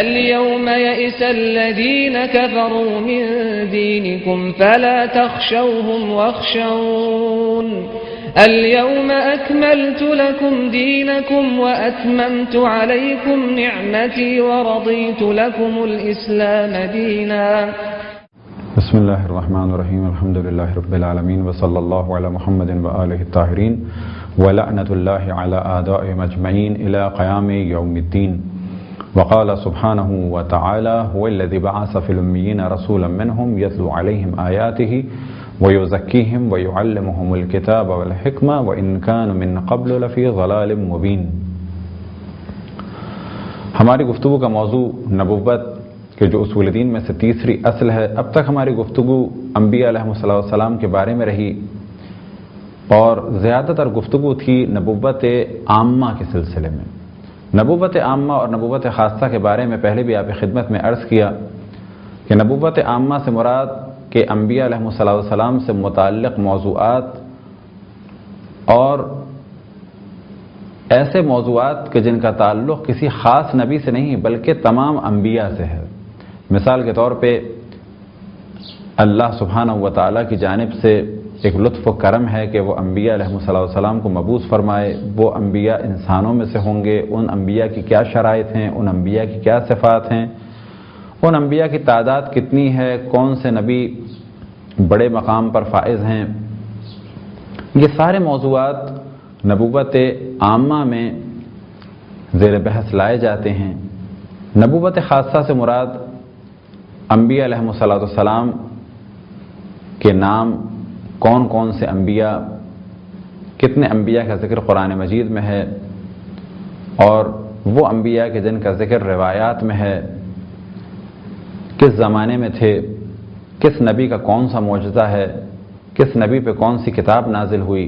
اليوم يئس الذين كفروا من دينكم فلا تخشوهم واخشون اليوم أكملت لكم دينكم وأتممت عليكم نعمتي ورضيت لكم الإسلام دينا. بسم الله الرحمن الرحيم. الحمد لله رب العالمين وصلى الله على محمد وآله الطاهرين ولعنة الله على أعدائهم أجمعين إلى قيام يوم الدين. وقال سبحانه وتعالى هو الذي بعث في الأميين رسولا منهم يتلو عليهم آياته ويزكيهم ويعلمهم الكتاب والحكمة وإن كانوا من قبل لفي ضلال مبين. ہماری گفتگو کا موضوع نبوت کے جو اصول دین میں سے تیسری اصل ہے. اب تک ہماری گفتگو انبیاء علیہ السلام کے بارے میں رہی اور زیادہ تر گفتگو تھی نبوت عامہ کے سلسلے میں. نبوت عامہ اور نبوت خاصہ کے بارے میں پہلے بھی آپ کی خدمت میں عرض کیا کہ نبوت عامہ سے مراد کہ انبیاء علیہ السلام سے متعلق موضوعات اور ایسے موضوعات کہ جن کا تعلق کسی خاص نبی سے نہیں بلکہ تمام انبیاء سے ہے. مثال کے طور پہ اللہ سبحانہ و تعالیٰ کی جانب سے ایک لطف و کرم ہے کہ وہ انبیاء علیہ السلام کو مبعوث فرمائے. وہ انبیاء انسانوں میں سے ہوں گے، ان انبیاء کی کیا شرائط ہیں، ان انبیاء کی کیا صفات ہیں، ان انبیاء کی تعداد کتنی ہے، کون سے نبی بڑے مقام پر فائز ہیں. یہ سارے موضوعات نبوت عامہ میں زیر بحث لائے جاتے ہیں. نبوت خاصہ سے مراد انبیاء علیہ السلام کے نام، کون کون سے انبیاء، کتنے انبیاء کا ذکر قرآن مجید میں ہے اور وہ انبیاء کے جن کا ذکر روایات میں ہے، کس زمانے میں تھے، کس نبی کا کون سا معجزہ ہے، کس نبی پہ کون سی کتاب نازل ہوئی.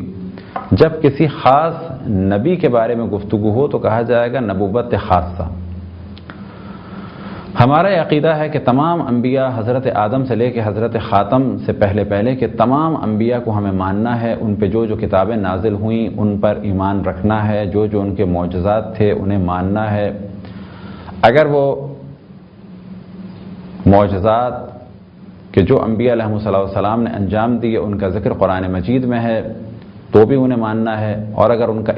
جب کسی خاص نبی کے بارے میں گفتگو ہو تو کہا جائے گا نبوت خاصہ. ہمارا یہ عقیدہ ہے کہ تمام انبیاء حضرت آدم سے لے کے حضرت خاتم سے پہلے کہ تمام انبیاء کو ہمیں ماننا ہے. ان پہ جو جو کتابیں نازل ہوئیں ان پر ایمان رکھنا ہے. جو جو ان کے معجزات تھے انہیں ماننا ہے. اگر وہ معجزات کہ جو انبیاء علیہ السلام نے انجام دیے ان کا ذکر قرآن مجید میں ہے تو بھی انہیں ماننا ہے. اور اگر ان کا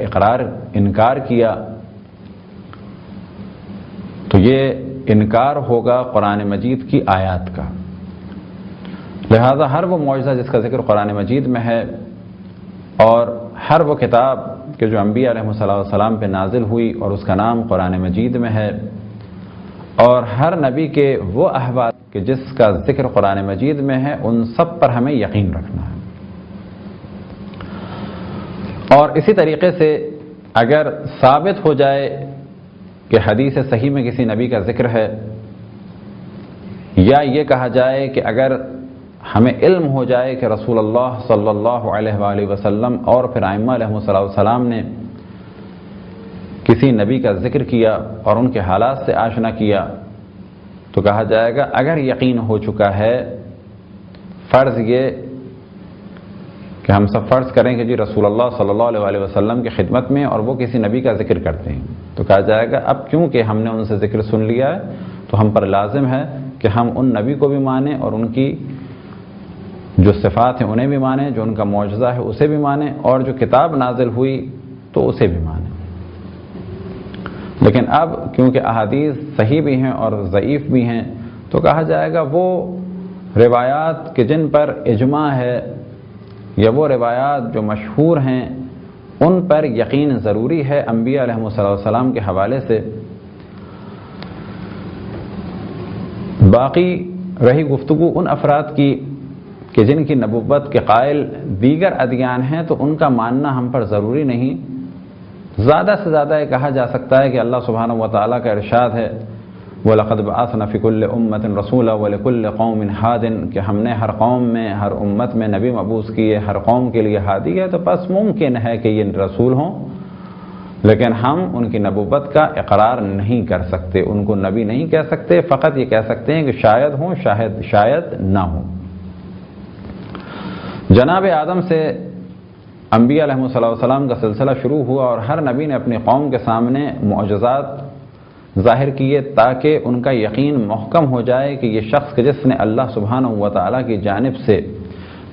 انکار کیا تو یہ انکار ہوگا قرآن مجید کی آیات کا. لہذا ہر وہ معجزہ جس کا ذکر قرآن مجید میں ہے اور ہر وہ کتاب کہ جو انبیاء علیہ السلام پہ نازل ہوئی اور اس کا نام قرآن مجید میں ہے اور ہر نبی کے وہ احوال کہ جس کا ذکر قرآن مجید میں ہے ان سب پر ہمیں یقین رکھنا ہے. اور اسی طریقے سے اگر ثابت ہو جائے کہ حدیث صحیح میں کسی نبی کا ذکر ہے یا یہ کہا جائے کہ اگر ہمیں علم ہو جائے کہ رسول اللہ صلی اللہ علیہ وآلہ وسلم اور پھر ائمہ علیہ السلام نے کسی نبی کا ذکر کیا اور ان کے حالات سے آشنا کیا تو کہا جائے گا اگر یقین ہو چکا ہے، فرض یہ کہ ہم سب فرض کریں کہ جی رسول اللہ صلی اللہ علیہ وسلم کی خدمت میں اور وہ کسی نبی کا ذکر کرتے ہیں تو کہا جائے گا اب کیونکہ ہم نے ان سے ذکر سن لیا ہے تو ہم پر لازم ہے کہ ہم ان نبی کو بھی مانیں اور ان کی جو صفات ہیں انہیں بھی مانیں، جو ان کا معجزہ ہے اسے بھی مانیں اور جو کتاب نازل ہوئی تو اسے بھی مانیں. لیکن اب کیونکہ احادیث صحیح بھی ہیں اور ضعیف بھی ہیں تو کہا جائے گا وہ روایات کہ جن پر اجماع ہے یا وہ روایات جو مشہور ہیں ان پر یقین ضروری ہے انبیاء علیہ السلام کے حوالے سے. باقی رہی گفتگو ان افراد کی کہ جن کی نبوت کے قائل دیگر ادیان ہیں تو ان کا ماننا ہم پر ضروری نہیں. زیادہ سے زیادہ یہ کہا جا سکتا ہے کہ اللہ سبحانہ و تعالیٰ کا ارشاد ہے وَلَقَدْ بَعَثْنَا فِي كُلِّ أُمَّةٍ رَسُولًا وَلِكُلِّ قَوْمٍ هَادٍ کہ ہم نے ہر قوم میں، ہر امت میں نبی مبعوث کیے، ہر قوم کے لیے ہادی ہے. تو بس ممکن ہے کہ یہ رسول ہوں لیکن ہم ان کی نبوت کا اقرار نہیں کر سکتے، ان کو نبی نہیں کہہ سکتے، فقط یہ کہہ سکتے ہیں کہ شاید ہوں شاید نہ ہوں. جناب آدم سے انبیاء علیہ السلام کا سلسلہ شروع ہوا اور ہر نبی نے اپنی قوم کے سامنے معجزات ظاہر کیے تاکہ ان کا یقین محکم ہو جائے کہ یہ شخص جس نے اللہ سبحانہ و تعالیٰ کی جانب سے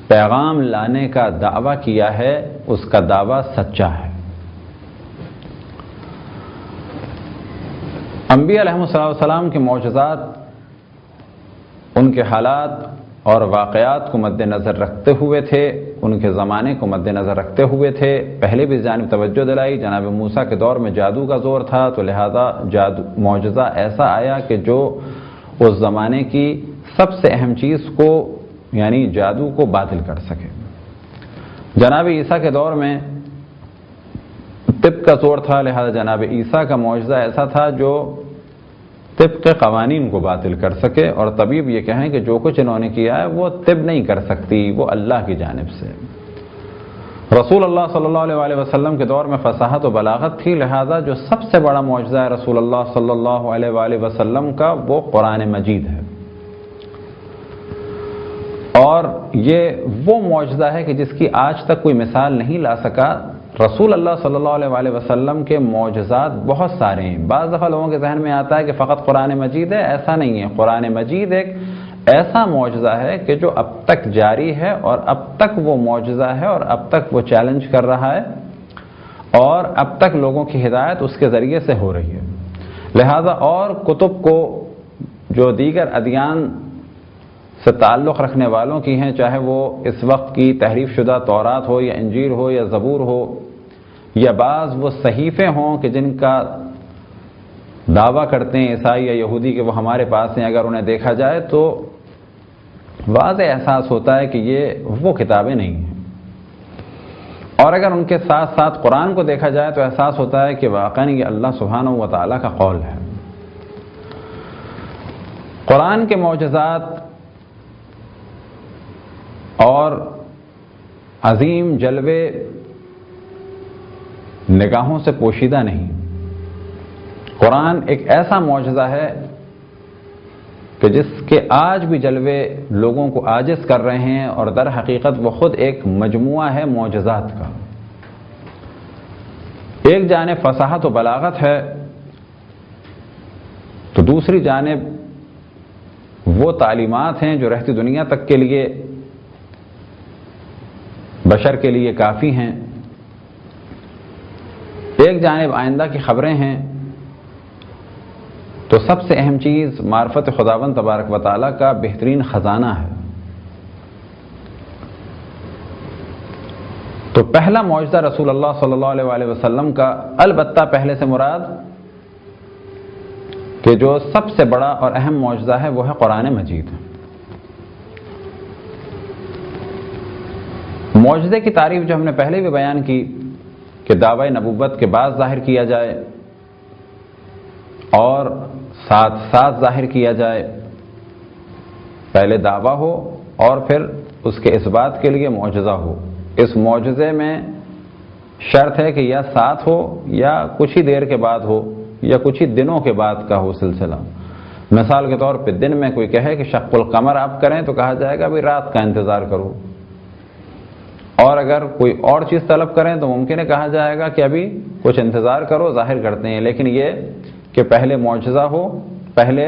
پیغام لانے کا دعویٰ کیا ہے اس کا دعویٰ سچا ہے۔ انبیاء علیہ السلام کے معجزات ان کے حالات اور واقعات کو مد نظر رکھتے ہوئے تھے، ان کے زمانے کو مد نظر رکھتے ہوئے تھے۔ پہلے بھی جانب توجہ دلائی، جناب موسیٰ کے دور میں جادو کا زور تھا، تو لہذا معجزہ ایسا آیا کہ جو اس زمانے کی سب سے اہم چیز کو یعنی جادو کو باطل کر سکے۔ جناب عیسیٰ کے دور میں طب کا زور تھا، لہذا جناب عیسیٰ کا معجزہ ایسا تھا جو طب کے قوانین کو باطل کر سکے، اور طبیب یہ کہیں کہ جو کچھ انہوں نے کیا ہے وہ طب نہیں کر سکتی، وہ اللہ کی جانب سے۔ رسول اللہ صلی اللہ علیہ وسلم کے دور میں فصاحت و بلاغت تھی، لہذا جو سب سے بڑا معجزہ ہے رسول اللہ صلی اللہ علیہ وسلم کا وہ قرآن مجید ہے، اور یہ وہ معجزہ ہے کہ جس کی آج تک کوئی مثال نہیں لا سکا۔ رسول اللہ صلی اللہ علیہ وسلم کے معجزات بہت سارے ہیں۔ بعض دفعہ لوگوں کے ذہن میں آتا ہے کہ فقط قرآن مجید ہے، ایسا نہیں ہے۔ قرآن مجید ایک ایسا معجزہ ہے کہ جو اب تک جاری ہے، اور اب تک وہ معجزہ ہے، اور اب تک وہ چیلنج کر رہا ہے، اور اب تک لوگوں کی ہدایت اس کے ذریعے سے ہو رہی ہے۔ لہذا اور کتب کو جو دیگر ادیان سے تعلق رکھنے والوں کی ہیں، چاہے وہ اس وقت کی تحریف شدہ تورات ہو یا انجیل ہو یا زبور ہو، یا بعض وہ صحیفے ہوں کہ جن کا دعویٰ کرتے ہیں عیسائی یا یہودی کہ وہ ہمارے پاس ہیں، اگر انہیں دیکھا جائے تو واضح احساس ہوتا ہے کہ یہ وہ کتابیں نہیں ہیں، اور اگر ان کے ساتھ ساتھ قرآن کو دیکھا جائے تو احساس ہوتا ہے کہ واقعاً یہ اللہ سبحانہ و تعالیٰ کا قول ہے۔ قرآن کے معجزات اور عظیم جلوے نگاہوں سے پوشیدہ نہیں۔ قرآن ایک ایسا معجزہ ہے کہ جس کے آج بھی جلوے لوگوں کو عاجز کر رہے ہیں، اور در حقیقت وہ خود ایک مجموعہ ہے معجزات کا۔ ایک جانب فصاحت و بلاغت ہے، تو دوسری جانب وہ تعلیمات ہیں جو رہتی دنیا تک کے لیے بشر کے لیے کافی ہیں۔ ایک جانب آئندہ کی خبریں ہیں، تو سب سے اہم چیز معرفت خداوند تبارک و تعالیٰ کا بہترین خزانہ ہے۔ تو پہلا معجزہ رسول اللہ صلی اللہ علیہ وسلم کا، البتہ پہلے سے مراد کہ جو سب سے بڑا اور اہم معجزہ ہے وہ ہے قرآن مجید۔ معجزے کی تعریف جو ہم نے پہلے بھی بیان کی کہ دعوی نبوت کے بعد ظاہر کیا جائے اور ساتھ ساتھ ظاہر کیا جائے، پہلے دعویٰ ہو اور پھر اس کے اثبات کے لیے معجزہ ہو۔ اس معجزے میں شرط ہے کہ یا ساتھ ہو یا کچھ ہی دیر کے بعد ہو یا کچھ ہی دنوں کے بعد کا ہو سلسلہ۔ مثال کے طور پہ دن میں کوئی کہے کہ شق القمر آپ کریں تو کہا جائے گا بھی رات کا انتظار کرو، اور اگر کوئی اور چیز طلب کریں تو ممکن ہے کہا جائے گا کہ ابھی کچھ انتظار کرو، ظاہر کرتے ہیں۔ لیکن یہ کہ پہلے معجزہ ہو، پہلے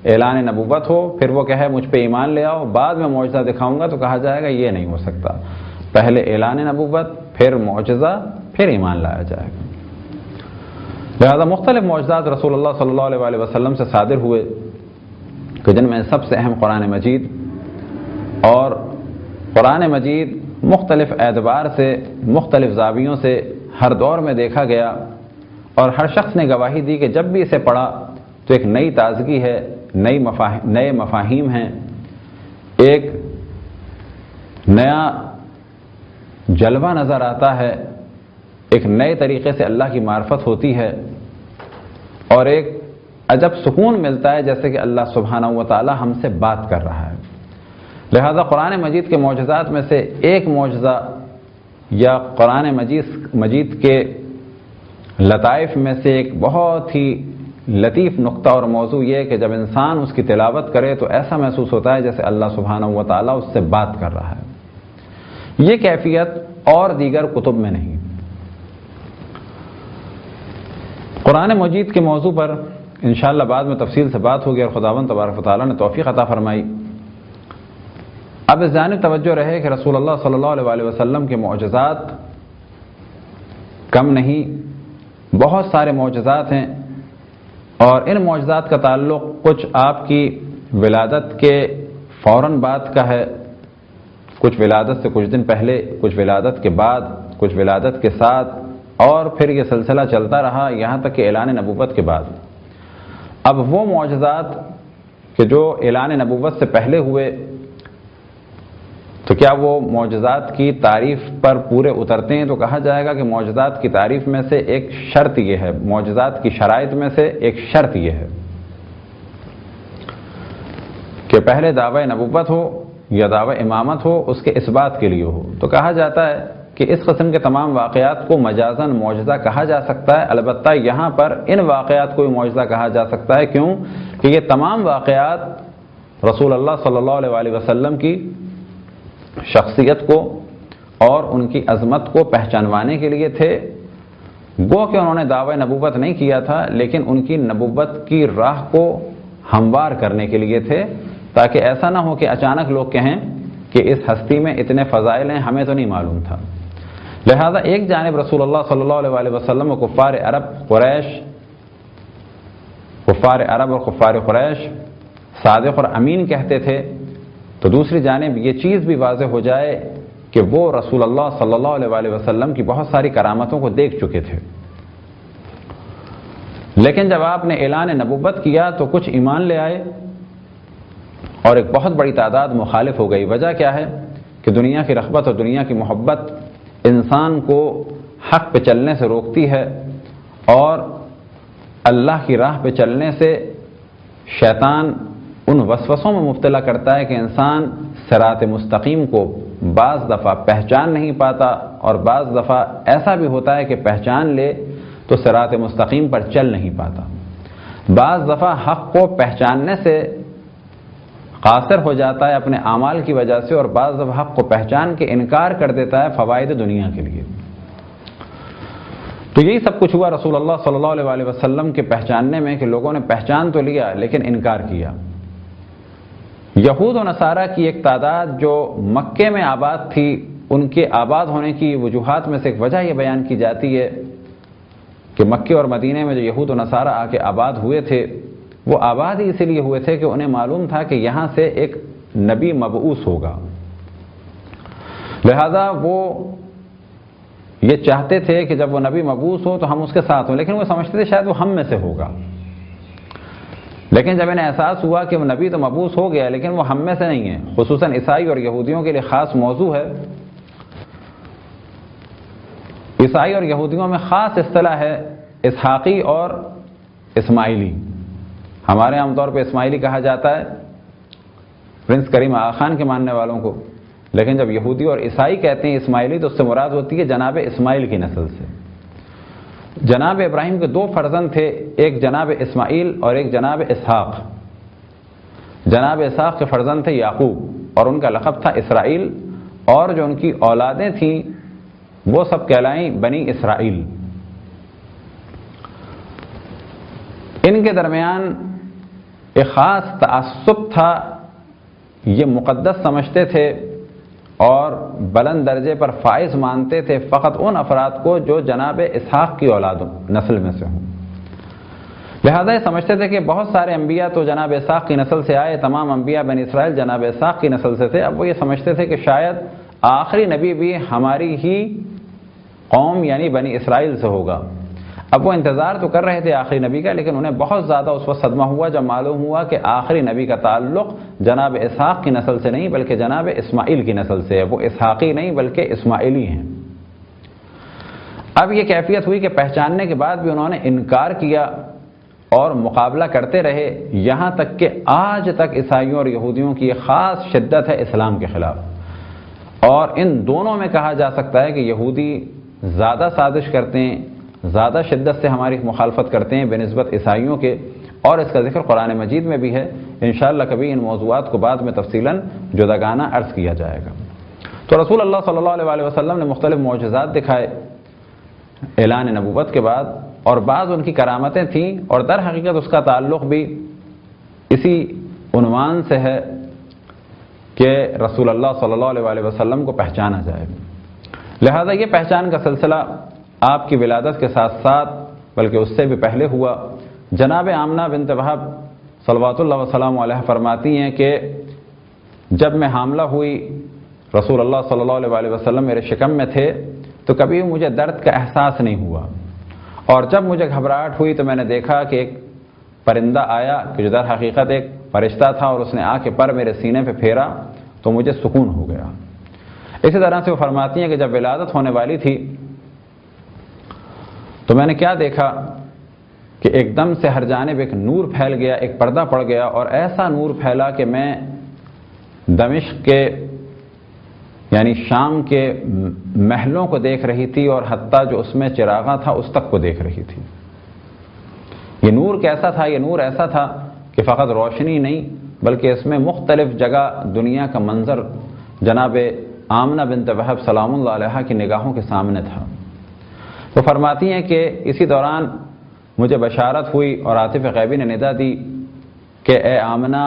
اعلان نبوت ہو، پھر وہ کہے مجھ پہ ایمان لے آؤ بعد میں معجزہ دکھاؤں گا، تو کہا جائے گا یہ نہیں ہو سکتا۔ پہلے اعلان نبوت، پھر معجزہ، پھر ایمان لایا جائے گا۔ لہذا مختلف معجزات رسول اللہ صلی اللہ علیہ وسلم سے صادر ہوئے کہ جن میں سب سے اہم قرآن مجید، اور قرآن مجید مختلف اعتبار سے مختلف زاویوں سے ہر دور میں دیکھا گیا، اور ہر شخص نے گواہی دی کہ جب بھی اسے پڑھا تو ایک نئی تازگی ہے، نئے مفاہیم ہیں، ایک نیا جلوہ نظر آتا ہے، ایک نئے طریقے سے اللہ کی معرفت ہوتی ہے، اور ایک عجب سکون ملتا ہے جیسے کہ اللہ سبحانہ و تعالی ہم سے بات کر رہا ہے۔ لہذا قرآن مجید کے معجزات میں سے ایک معجزہ یا قرآن مجید کے لطائف میں سے ایک بہت ہی لطیف نقطہ اور موضوع یہ کہ جب انسان اس کی تلاوت کرے تو ایسا محسوس ہوتا ہے جیسے اللہ سبحانہ و تعالی اس سے بات کر رہا ہے۔ یہ کیفیت اور دیگر کتب میں نہیں۔ قرآن مجید کے موضوع پر انشاءاللہ بعد میں تفصیل سے بات ہوگی اور خداوند تبارک و تعالیٰ نے توفیق عطا فرمائی۔ اب اس جانب توجہ رہے کہ رسول اللہ صلی اللہ علیہ وسلم کے معجزات کم نہیں، بہت سارے معجزات ہیں، اور ان معجزات کا تعلق کچھ آپ کی ولادت کے فوراً بعد کا ہے، کچھ ولادت سے کچھ دن پہلے، کچھ ولادت کے بعد، کچھ ولادت کے ساتھ، اور پھر یہ سلسلہ چلتا رہا یہاں تک کہ اعلان نبوت کے بعد۔ اب وہ معجزات کہ جو اعلان نبوت سے پہلے ہوئے، تو کیا وہ معجزات کی تعریف پر پورے اترتے ہیں؟ تو کہا جائے گا کہ معجزات کی تعریف میں سے ایک شرط یہ ہے، معجزات کی شرائط میں سے ایک شرط یہ ہے کہ پہلے دعوی نبوت ہو یا دعوی امامت ہو، اس کے اس بات کے لیے ہو۔ تو کہا جاتا ہے کہ اس قسم کے تمام واقعات کو مجازاً معجزہ کہا جا سکتا ہے، البتہ یہاں پر ان واقعات کو معجزہ کہا جا سکتا ہے۔ کیوں؟ کہ یہ تمام واقعات رسول اللہ صلی اللہ علیہ وسلم کی شخصیت کو اور ان کی عظمت کو پہچانوانے کے لیے تھے۔ گو کہ انہوں نے دعوی نبوت نہیں کیا تھا، لیکن ان کی نبوت کی راہ کو ہموار کرنے کے لیے تھے، تاکہ ایسا نہ ہو کہ اچانک لوگ کہیں کہ اس ہستی میں اتنے فضائل ہیں، ہمیں تو نہیں معلوم تھا۔ لہذا ایک جانب رسول اللہ صلی اللہ علیہ وسلم و کفار عرب اور کفار قریش صادق اور امین کہتے تھے، تو دوسری جانب یہ چیز بھی واضح ہو جائے کہ وہ رسول اللہ صلی اللہ علیہ وسلم کی بہت ساری کرامتوں کو دیکھ چکے تھے، لیکن جب آپ نے اعلان نبوت کیا تو کچھ ایمان لے آئے اور ایک بہت بڑی تعداد مخالف ہو گئی۔ وجہ کیا ہے؟ کہ دنیا کی رغبت اور دنیا کی محبت انسان کو حق پہ چلنے سے روکتی ہے، اور اللہ کی راہ پہ چلنے سے شیطان ان وسوسوں میں مبتلا کرتا ہے کہ انسان صراط مستقیم کو بعض دفعہ پہچان نہیں پاتا، اور بعض دفعہ ایسا بھی ہوتا ہے کہ پہچان لے تو صراط مستقیم پر چل نہیں پاتا۔ بعض دفعہ حق کو پہچاننے سے قاصر ہو جاتا ہے اپنے اعمال کی وجہ سے، اور بعض دفعہ حق کو پہچان کے انکار کر دیتا ہے فوائد دنیا کے لیے۔ تو یہی سب کچھ ہوا رسول اللہ صلی اللہ علیہ وسلم کے پہچاننے میں، کہ لوگوں نے پہچان تو لیا لیکن انکار کیا۔ یہود و نصارہ کی ایک تعداد جو مکے میں آباد تھی، ان کے آباد ہونے کی وجوہات میں سے ایک وجہ یہ بیان کی جاتی ہے کہ مکے اور مدینے میں جو یہود و نصارہ آ کے آباد ہوئے تھے، وہ آباد ہی اسی لیے ہوئے تھے کہ انہیں معلوم تھا کہ یہاں سے ایک نبی مبعوث ہوگا، لہذا وہ یہ چاہتے تھے کہ جب وہ نبی مبعوث ہو تو ہم اس کے ساتھ ہوں، لیکن وہ سمجھتے تھے شاید وہ ہم میں سے ہوگا۔ لیکن جب انہیں احساس ہوا کہ وہ نبی تو مبعوث ہو گیا لیکن وہ ہم میں سے نہیں ہے، خصوصاً عیسائی اور یہودیوں کے لیے خاص موضوع ہے۔ عیسائی اور یہودیوں میں خاص اصطلاح ہے اسحاقی اور اسماعیلی۔ ہمارے عام طور پہ اسماعیلی کہا جاتا ہے پرنس کریم آغا خان کے ماننے والوں کو، لیکن جب یہودی اور عیسائی کہتے ہیں اسماعیلی تو اس سے مراد ہوتی ہے جناب اسماعیل کی نسل سے۔ جناب ابراہیم کے دو فرزند تھے، ایک جناب اسماعیل اور ایک جناب اسحاق۔ جناب اسحاق کے فرزند تھے یعقوب، اور ان کا لقب تھا اسرائیل، اور جو ان کی اولادیں تھیں وہ سب کہلائیں بنی اسرائیل۔ ان کے درمیان ایک خاص تعصب تھا، یہ مقدس سمجھتے تھے اور بلند درجے پر فائز مانتے تھے فقط ان افراد کو جو جناب اسحاق کی اولاد نسل میں سے ہوں۔ لہذا یہ سمجھتے تھے کہ بہت سارے انبیاء تو جناب اسحاق کی نسل سے آئے، تمام انبیاء بنی اسرائیل جناب اسحاق کی نسل سے تھے۔ اب وہ یہ سمجھتے تھے کہ شاید آخری نبی بھی ہماری ہی قوم یعنی بنی اسرائیل سے ہوگا۔ اب وہ انتظار تو کر رہے تھے آخری نبی کا، لیکن انہیں بہت زیادہ اس وقت صدمہ ہوا جب معلوم ہوا کہ آخری نبی کا تعلق جناب اسحاق کی نسل سے نہیں بلکہ جناب اسماعیل کی نسل سے ہے، وہ اسحاقی نہیں بلکہ اسماعیلی ہیں۔ اب یہ کیفیت ہوئی کہ پہچاننے کے بعد بھی انہوں نے انکار کیا اور مقابلہ کرتے رہے، یہاں تک کہ آج تک عیسائیوں اور یہودیوں کی خاص شدت ہے اسلام کے خلاف۔ اور ان دونوں میں کہا جا سکتا ہے کہ یہودی زیادہ سازش کرتے ہیں، زیادہ شدت سے ہماری مخالفت کرتے ہیں بنسبت عیسائیوں کے، اور اس کا ذکر قرآن مجید میں بھی ہے۔ انشاءاللہ کبھی ان موضوعات کو بعد میں تفصیلاً جداگانہ عرض کیا جائے گا۔ تو رسول اللہ صلی اللہ علیہ وسلم نے مختلف معجزات دکھائے اعلان نبوت کے بعد، اور بعض ان کی کرامتیں تھیں، اور در حقیقت اس کا تعلق بھی اسی عنوان سے ہے کہ رسول اللہ صلی اللہ علیہ وسلم کو پہچانا جائے۔ لہذا یہ پہچان کا سلسلہ آپ کی ولادت کے ساتھ ساتھ بلکہ اس سے بھی پہلے ہوا۔ جناب آمنہ بنت وہب صلوات اللہ وسلم علیہ فرماتی ہیں کہ جب میں حاملہ ہوئی، رسول اللہ صلی اللہ علیہ وسلم میرے شکم میں تھے، تو کبھی مجھے درد کا احساس نہیں ہوا، اور جب مجھے گھبراہٹ ہوئی تو میں نے دیکھا کہ ایک پرندہ آیا کہ جو در حقیقت ایک فرشتہ تھا، اور اس نے آ کے پر میرے سینے پہ پھیرا تو مجھے سکون ہو گیا۔ اسی طرح سے وہ فرماتی ہیں کہ جب ولادت ہونے والی تھی تو میں نے کیا دیکھا کہ ایک دم سے ہر جانب ایک نور پھیل گیا، ایک پردہ پڑ گیا، اور ایسا نور پھیلا کہ میں دمشق کے یعنی شام کے محلوں کو دیکھ رہی تھی، اور حتیٰ جو اس میں چراغاں تھا اس تک کو دیکھ رہی تھی۔ یہ نور کیسا تھا؟ یہ نور ایسا تھا کہ فقط روشنی نہیں بلکہ اس میں مختلف جگہ دنیا کا منظر جناب آمنہ بنت وہب سلام اللہ علیہ کی نگاہوں کے سامنے تھا۔ وہ فرماتی ہیں کہ اسی دوران مجھے بشارت ہوئی اور عاطف غیبی نے ندا دی کہ اے آمنہ،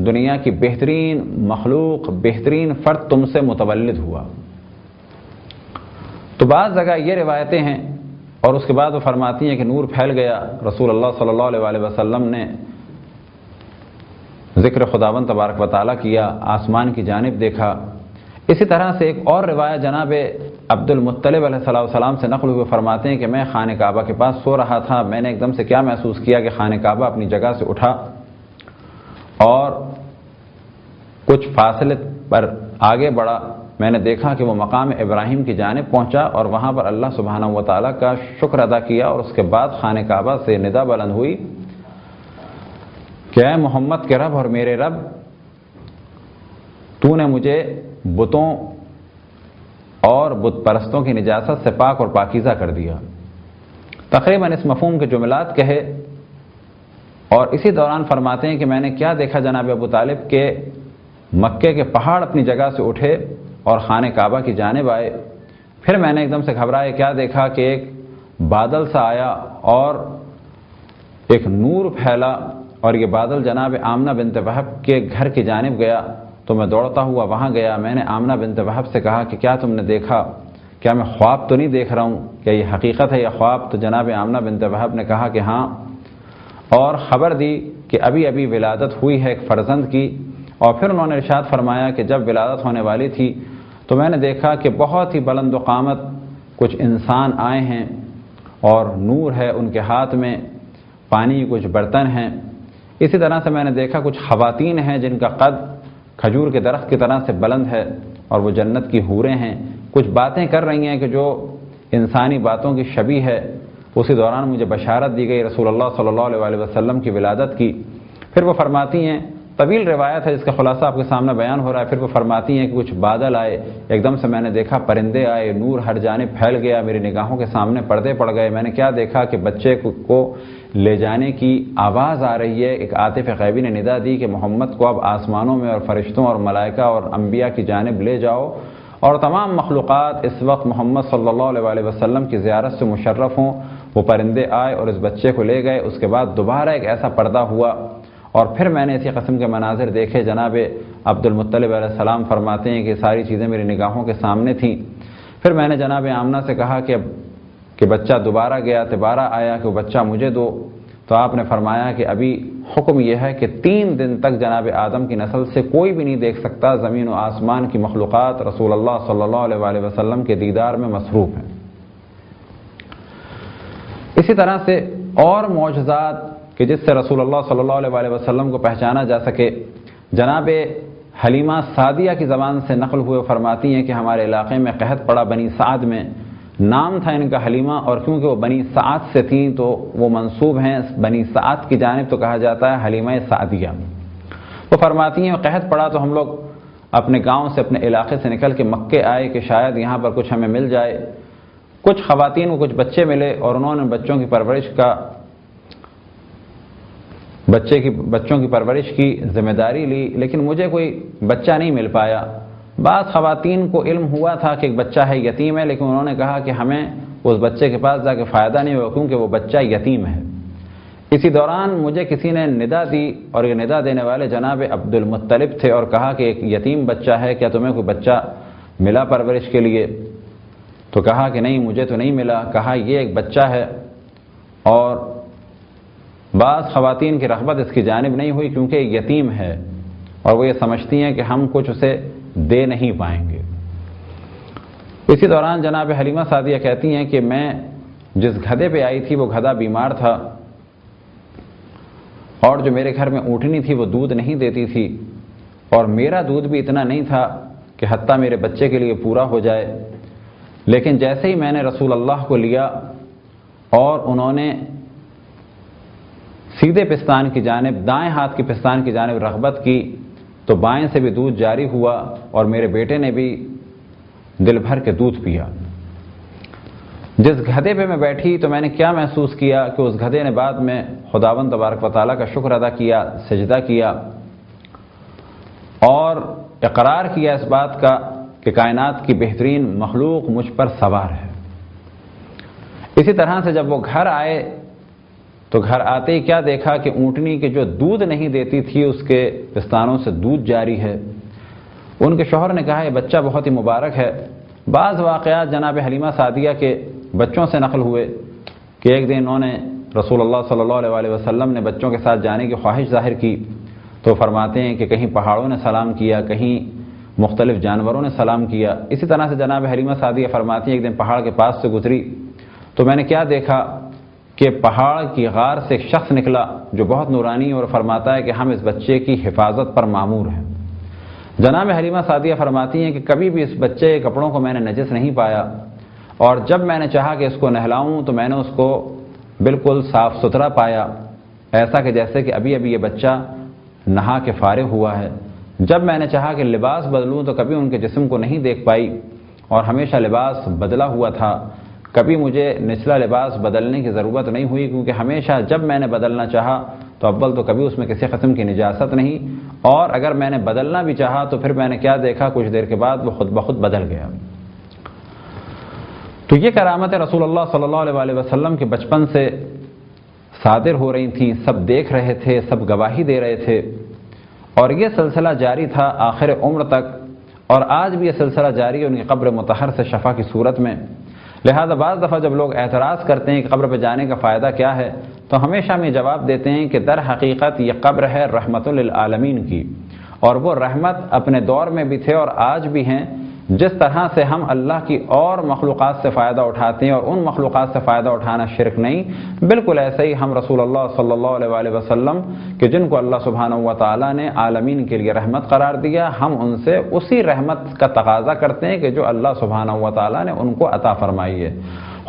دنیا کی بہترین مخلوق، بہترین فرد تم سے متولد ہوا۔ تو بعض جگہ یہ روایتیں ہیں، اور اس کے بعد وہ فرماتی ہیں کہ نور پھیل گیا، رسول اللہ صلی اللہ علیہ وسلم نے ذکر خداوند تبارک و تعالیٰ کیا، آسمان کی جانب دیکھا۔ اسی طرح سے ایک اور روایت جناب عبد المطلب علیہ السلام سے نقل ہوئے، فرماتے ہیں کہ میں خانہ کعبہ کے پاس سو رہا تھا، میں نے ایک دم سے کیا محسوس کیا کہ خانہ کعبہ اپنی جگہ سے اٹھا اور کچھ فاصلے پر آگے بڑھا۔ میں نے دیکھا کہ وہ مقام ابراہیم کی جانب پہنچا، اور وہاں پر اللہ سبحانہ و تعالیٰ کا شکر ادا کیا، اور اس کے بعد خانہ کعبہ سے ندا بلند ہوئی کہ اے محمد کے رب اور میرے رب، تو نے مجھے بتوں اور بت پرستوں کی نجاست سے پاک اور پاکیزہ کر دیا۔ تقریباً اس مفہوم کے جملات کہے، اور اسی دوران فرماتے ہیں کہ میں نے کیا دیکھا جناب ابو طالب کہ مکے کے پہاڑ اپنی جگہ سے اٹھے اور خانہ کعبہ کی جانب آئے۔ پھر میں نے ایک دم سے گھبرائے کیا دیکھا کہ ایک بادل سا آیا اور ایک نور پھیلا، اور یہ بادل جناب آمنہ بنت وہب کے گھر کی جانب گیا۔ تو میں دوڑتا ہوا وہاں گیا، میں نے آمنہ بنت وہب سے کہا کہ کیا تم نے دیکھا؟ کیا میں خواب تو نہیں دیکھ رہا ہوں؟ کیا یہ حقیقت ہے یا خواب؟ تو جناب آمنہ بنت وہب نے کہا کہ ہاں، اور خبر دی کہ ابھی ابھی ولادت ہوئی ہے ایک فرزند کی۔ اور پھر انہوں نے ارشاد فرمایا کہ جب ولادت ہونے والی تھی تو میں نے دیکھا کہ بہت ہی بلند و قامت کچھ انسان آئے ہیں، اور نور ہے ان کے ہاتھ میں، پانی کے کچھ برتن ہیں۔ اسی طرح سے میں نے دیکھا کچھ خواتین ہیں جن کا قد کھجور کے درخت کی طرح سے بلند ہے، اور وہ جنت کی حوریں ہیں، کچھ باتیں کر رہی ہیں کہ جو انسانی باتوں کی شبیہ ہے۔ اسی دوران مجھے بشارت دی گئی رسول اللہ صلی اللہ علیہ وسلم کی ولادت کی۔ پھر وہ فرماتی ہیں، طویل روایت ہے جس کا خلاصہ آپ کے سامنے بیان ہو رہا ہے، پھر وہ فرماتی ہیں کہ کچھ بادل آئے، ایک دم سے میں نے دیکھا پرندے آئے، نور ہر جانب پھیل گیا، میری نگاہوں کے سامنے پردے پڑ گئے۔ میں نے کیا دیکھا کہ بچے کو لے جانے کی آواز آ رہی ہے۔ ایک عاطف غیبی نے ندا دی کہ محمد کو اب آسمانوں میں اور فرشتوں اور ملائکہ اور انبیاء کی جانب لے جاؤ، اور تمام مخلوقات اس وقت محمد صلی اللہ علیہ وسلم کی زیارت سے مشرف ہوں۔ وہ پرندے آئے اور اس بچے کو لے گئے۔ اس کے بعد دوبارہ ایک ایسا پردہ ہوا، اور پھر میں نے اسی قسم کے مناظر دیکھے۔ جناب عبد المطلب علیہ السلام فرماتے ہیں کہ ساری چیزیں میری نگاہوں کے سامنے تھیں۔ پھر میں نے جناب آمنہ سے کہا کہ بچہ دوبارہ گیا، دوبارہ آیا کہ وہ بچہ مجھے دو۔ تو آپ نے فرمایا کہ ابھی حکم یہ ہے کہ 3 دن تک جناب آدم کی نسل سے کوئی بھی نہیں دیکھ سکتا، زمین و آسمان کی مخلوقات رسول اللہ صلی اللہ علیہ وسلم کے دیدار میں مصروف ہیں۔ اسی طرح سے اور معجزات کہ جس سے رسول اللہ صلی اللہ علیہ وسلم کو پہچانا جا سکے، جناب حلیمہ سعدیہ کی زبان سے نقل ہوئے، فرماتی ہیں کہ ہمارے علاقے میں قحط پڑا بنی سعد میں، نام تھا ان کا حلیمہ، اور کیونکہ وہ بنی سعد سے تھیں تو وہ منسوب ہیں بنی سعد کی جانب، تو کہا جاتا ہے حلیمہ سعدیہ۔ وہ فرماتی ہیں قحط پڑا تو ہم لوگ اپنے گاؤں سے، اپنے علاقے سے نکل کے مکے آئے کہ شاید یہاں پر کچھ ہمیں مل جائے۔ کچھ خواتین کو کچھ بچے ملے، اور انہوں نے بچوں کی پرورش کی ذمہ داری لی، لیکن مجھے کوئی بچہ نہیں مل پایا۔ بعض خواتین کو علم ہوا تھا کہ ایک بچہ ہے، یتیم ہے، لیکن انہوں نے کہا کہ ہمیں اس بچے کے پاس جا کے فائدہ نہیں ہوگا، کیونکہ وہ بچہ یتیم ہے۔ اسی دوران مجھے کسی نے ندا دی، اور یہ ندا دینے والے جناب عبد المطلب تھے، اور کہا کہ ایک یتیم بچہ ہے، کیا تمہیں کوئی بچہ ملا پرورش کے لیے؟ تو کہا کہ نہیں، مجھے تو نہیں ملا۔ کہا یہ ایک بچہ ہے، اور بعض خواتین کی رغبت اس کی جانب نہیں ہوئی کیونکہ یتیم ہے، اور وہ یہ سمجھتی ہیں کہ ہم کچھ اسے دے نہیں پائیں گے۔ اسی دوران جناب حلیمہ سعدیہ کہتی ہیں کہ میں جس گدھے پہ آئی تھی وہ گدھا بیمار تھا، اور جو میرے گھر میں اونٹنی تھی وہ دودھ نہیں دیتی تھی، اور میرا دودھ بھی اتنا نہیں تھا کہ حتیٰ میرے بچے کے لیے پورا ہو جائے۔ لیکن جیسے ہی میں نے رسول اللہ کو لیا اور انہوں نے سیدھے پستان کی جانب، دائیں ہاتھ کی پستان کی جانب رغبت کی، تو بائیں سے بھی دودھ جاری ہوا، اور میرے بیٹے نے بھی دل بھر کے دودھ پیا۔ جس گدھے پہ میں بیٹھی تو میں نے کیا محسوس کیا کہ اس گدھے نے بعد میں خداوند تبارک و تعالیٰ کا شکر ادا کیا، سجدہ کیا، اور اقرار کیا اس بات کا کہ کائنات کی بہترین مخلوق مجھ پر سوار ہے۔ اسی طرح سے جب وہ گھر آئے تو گھر آتے ہی کیا دیکھا کہ اونٹنی کے جو دودھ نہیں دیتی تھی اس کے پستانوں سے دودھ جاری ہے۔ ان کے شوہر نے کہا یہ بچہ بہت ہی مبارک ہے۔ بعض واقعات جناب حلیمہ سعدیہ کے بچوں سے نقل ہوئے کہ ایک دن انہوں نے رسول اللہ صلی اللہ علیہ وسلم نے بچوں کے ساتھ جانے کی خواہش ظاہر کی، تو فرماتے ہیں کہ کہیں پہاڑوں نے سلام کیا، کہیں مختلف جانوروں نے سلام کیا۔ اسی طرح سے جناب حلیمہ سعدیہ فرماتی ہیں ایک دن پہاڑ کے پاس سے گزری تو میں نے کیا دیکھا کہ پہاڑ کی غار سے ایک شخص نکلا جو بہت نورانی، اور فرماتا ہے کہ ہم اس بچے کی حفاظت پر مامور ہیں۔ جناب حلیمہ سعدیہ فرماتی ہیں کہ کبھی بھی اس بچے کے کپڑوں کو میں نے نجس نہیں پایا، اور جب میں نے چاہا کہ اس کو نہلاؤں تو میں نے اس کو بالکل صاف ستھرا پایا، ایسا کہ جیسے کہ ابھی ابھی یہ بچہ نہا کے فارغ ہوا ہے۔ جب میں نے چاہا کہ لباس بدلوں تو کبھی ان کے جسم کو نہیں دیکھ پائی، اور ہمیشہ لباس بدلا ہوا تھا، کبھی مجھے نچلا لباس بدلنے کی ضرورت نہیں ہوئی، کیونکہ ہمیشہ جب میں نے بدلنا چاہا تو اول تو کبھی اس میں کسی قسم کی نجاست نہیں، اور اگر میں نے بدلنا بھی چاہا تو پھر میں نے کیا دیکھا کچھ دیر کے بعد وہ خود بخود بدل گیا۔ تو یہ کرامتیں رسول اللہ صلی اللہ علیہ وسلم کے بچپن سے صادر ہو رہی تھیں، سب دیکھ رہے تھے، سب گواہی دے رہے تھے، اور یہ سلسلہ جاری تھا آخر عمر تک، اور آج بھی یہ سلسلہ جاری ہے ان کی قبر مطہر سے شفا کی صورت میں۔ لہذا بعض دفعہ جب لوگ اعتراض کرتے ہیں کہ قبر پہ جانے کا فائدہ کیا ہے، تو ہمیشہ ہم یہ جواب دیتے ہیں کہ در حقیقت یہ قبر ہے رحمت للعالمین کی، اور وہ رحمت اپنے دور میں بھی تھے اور آج بھی ہیں۔ جس طرح سے ہم اللہ کی اور مخلوقات سے فائدہ اٹھاتے ہیں اور ان مخلوقات سے فائدہ اٹھانا شرک نہیں، بالکل ایسے ہی ہم رسول اللہ صلی اللہ علیہ وسلم کہ جن کو اللہ سبحانہ و تعالیٰ نے عالمین کے لیے رحمت قرار دیا، ہم ان سے اسی رحمت کا تقاضا کرتے ہیں کہ جو اللہ سبحانہ و تعالیٰ نے ان کو عطا فرمائی ہے۔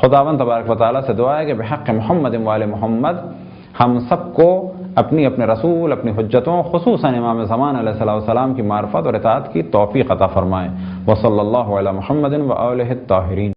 خداوند تبارک و تعالیٰ سے دعا ہے کہ بحق محمد وآل محمد ہم سب کو اپنے رسول، اپنی حجتوں، خصوصاً امام زمان علیہ السلام کی معرفت اور اطاعت کی توفیق عطا فرمائے۔ وصلی اللہ علی محمد وآلہ الطاہرین۔